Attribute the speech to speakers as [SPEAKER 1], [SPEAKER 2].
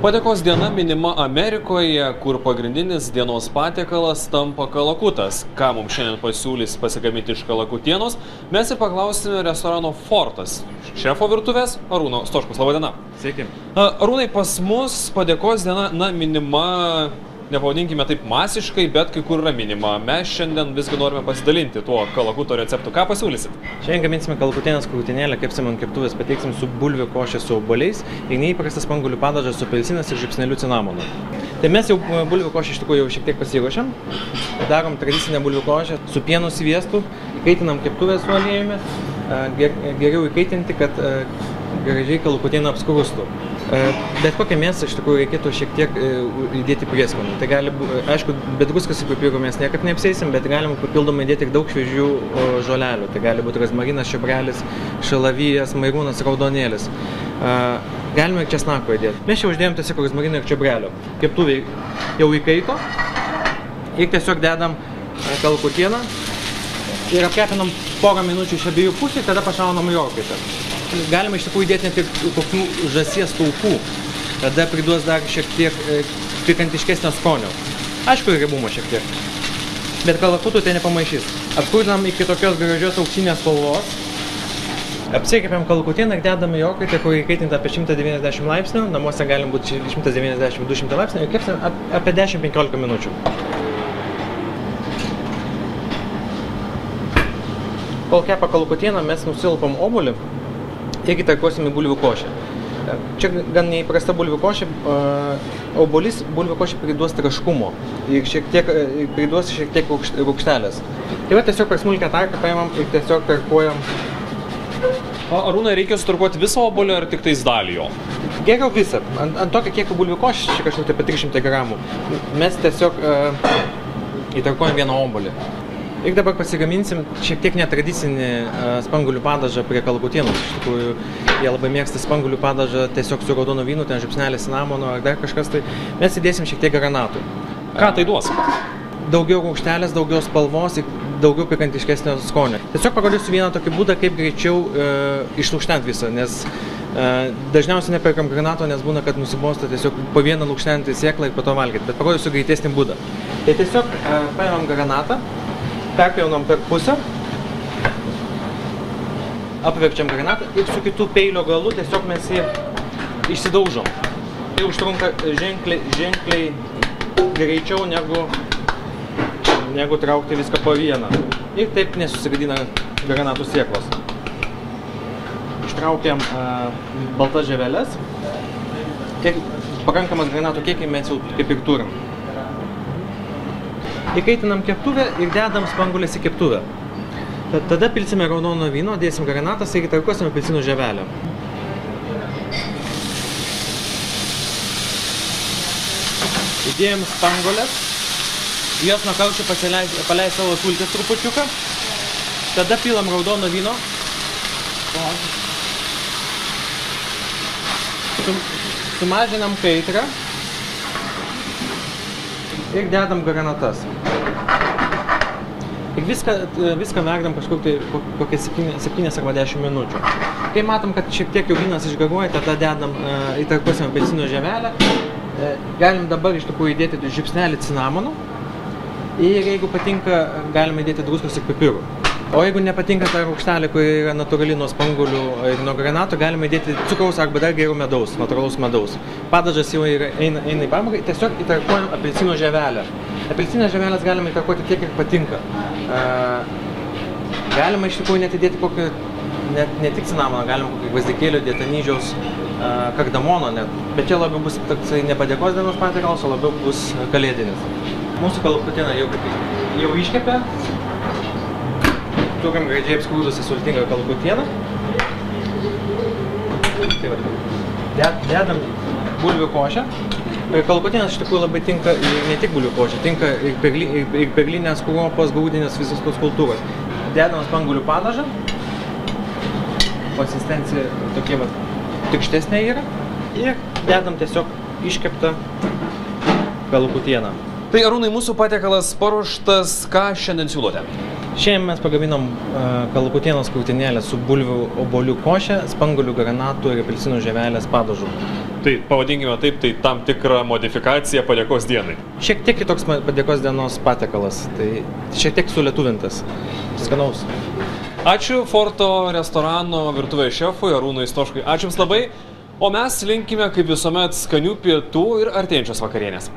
[SPEAKER 1] Padėkos diena minima Amerikoje, kur pagrindinis dienos patiekalas tampa kalakutas. Ką mums šiandien pasiūlys pasigaminti iš kalakutienos, mes ir paklausime restorano Fortas šefo virtuvės Arūno Stoškaus. Labą dieną.
[SPEAKER 2] Sveiki.
[SPEAKER 1] Arūnai, pas mus padėkos diena minima, nepavadinkime taip masiškai, bet kai kur yra minima. Mes šiandien visgi norime pasidalinti tuo kalakuto receptu. Ką pasiūlysit?
[SPEAKER 2] Šiandien gaminsime kalakutienos krūtinėlę, kepsim ant keptuvės, pateiksim su bulvių košė su obuoliais ir neįprastas spanguolių padažas su apelsinas ir žiupsneliu cinamono. Tai mes jau bulvių košę iš tikrųjų jau šiek tiek pasiruošėm. Darom tradicinę bulvių košę su pienu sviestu, įkaitinam keptuvę su aliejumi, geriau įkaitinti, kad gražiai kalakutiena apskrustų. Bet kokią mėsą iš tikrųjų reikėtų šiek tiek įdėti prieskonių. Tai gali būti, aišku, be druskos ir pipirų mes niekaip neapseisim, bet galima papildomai įdėti daug šviežių žolelių. Tai gali būti rozmarinas, čiobralis, šalavijas, mairūnas, raudonėlis. Galime ir česnako įdėti. Mes čia uždėjom tiesiog rozmariną ir čiobrelio. Keptuvė jau įkaito ir tiesiog dedam kalakutieną ir apkepinam porą minučių iš abiejų pusių, tada pašaunam į orkaitę. Galima iš tikrųjų įdėti net ir kokių žąsies taukų, tada priduos dar šiek tiek pikantiškesnio skonio. Aišku, ir riebumo šiek tiek, bet kalakutų tai nepamaišys. Apskrudinam iki tokios gražios auksinės spalvos, apsikepiam kalakutieną ir dedam į orkaitę, kur įkaitinta apie 190 laipsnių, namuose galim būti 190-200 laipsnių ir kepsim apie 10-15 minučių. Kol kepa kalakutieną, mes nusilpam obuolį ir įtarkuosim į bulvių košę. Čia gan neįprasta bulvių košė, obuolys bulvių košė priduos traškumo ir priduos šiek tiek rūgštelės. Tai va tiesiog per smulkę tarką paimam ir tiesiog tarkuojam.
[SPEAKER 1] O Arūnai, reikia sutarkuoti visą obuolį ar tik tais dalį jo?
[SPEAKER 2] Geriau visą. Ant tokio kiekio bulvių košės, čia kažkur apie 300 gramų, mes tiesiog įtarkuojam vieną obuolį. Ir dabar pasigaminsim šiek tiek netradicinį spanguolių padažą prie kalakutienos. Iš tikrųjų, jie labai mėgsta spanguolių padažą tiesiog su raudonu vynu, ten žiupsnelis cinamono ar dar kažkas tai. Mes įdėsim šiek tiek granatų.
[SPEAKER 1] Ką tai duos?
[SPEAKER 2] Daugiau rūgštelės, daugiau spalvos ir daugiau pikantiškesnio skonio. Tiesiog parodysiu vieną tokį būdą, kaip greičiau išlukštent visą, nes dažniausiai neperkam granato, nes būna, kad nusibosta tiesiog po vieną lukštentį sėklą ir po to valgyti, bet parodysiu greitesnį būdą. Tai tiesiog paimam granatą, perpjaunam per pusę, apverčiam granatą ir su kitu peilio galu tiesiog mes jį išsidaužom. Tai užtrunka ženkliai greičiau negu traukti viską po vieną. Ir taip nesusigadina granatų sėklos. Ištraukiam baltas žieveles. Pakankamas granatų kiekį mes jau kaip ir turim. Įkaitinam keptuvę ir dedam spanguolės į keptuvę. Tada pilsime raudono vyno, dėsim granatas ir įtarkuosim apelsinų žievelę. Įdėjom spanguolės, jos nuo kaučio paleis savo sultis trupučiuką. Tada pilam raudono vyno. Sumažinam kaitrą. Ir dedam granatas. Ir viską verdam kažkur tai kokias 7 arba 10 minučių. Kai matom, kad šiek tiek jau vynas išgaruoja, tada dedam, įtarkuosim apelsinų žievelę. Galim dabar iš tikrųjų įdėti žiupsnelį cinamono. Ir jeigu patinka, galime įdėti druskos ir pipirų. O jeigu nepatinka ta rūgštelė, kuri yra natūrali nuo spanguolių ir nuo granato, galime įdėti cukraus arba dar geriau medaus, natūralaus medaus. Padažas jau eina į pabaigą, tiesiog įtarkuojam apelsinų žievelę. Apelsinės žievelės galime įtarkuoti tiek, kiek patinka. Galima iš tikrųjų net įdėti kokį, ne tik cinamoną, galima kokį gvazdikėlio, dietanyžiaus, kardamono net. Bet čia labiau bus toksai ne padėkos dienos patiekalas, o labiau bus kalėdinis. Mūsų kalakutiena jau iškepė. Turim gražiai apskrūdusią sultingą kalakutieną. Dedam bulvių košę. Kalakutienas iš tikrųjų labai tinka ne tik bulvių košė, tinka ir perlinės kruopos, grūdinės, visos tos kultūros. Dedam spanguolių padažą. Konsistencija tokia tikštesnė yra. Ir dedam tiesiog iškeptą kalakutieną.
[SPEAKER 1] Tai Arūnai, mūsų patiekalas paruoštas, ką šiandien siūlote?
[SPEAKER 2] Šiandien mes pagaminom kalakutienos krūtinėlę su bulvių obuolių koše, spanguolių, granatų ir apelsinų žievelės padažu.
[SPEAKER 1] Tai pavadinkime taip, tai tam tikra modifikacija padėkos dienai.
[SPEAKER 2] Šiek tiek kitoks padėkos dienos patiekalas, tai šiek tiek sulietuvintas. Skanaus.
[SPEAKER 1] Ačiū Forto restorano virtuvės šefui Arūnui Stoškui. Ačiū Jums labai. O mes linkime, kaip visuomet, skanių pietų ir artėjančios vakarienės.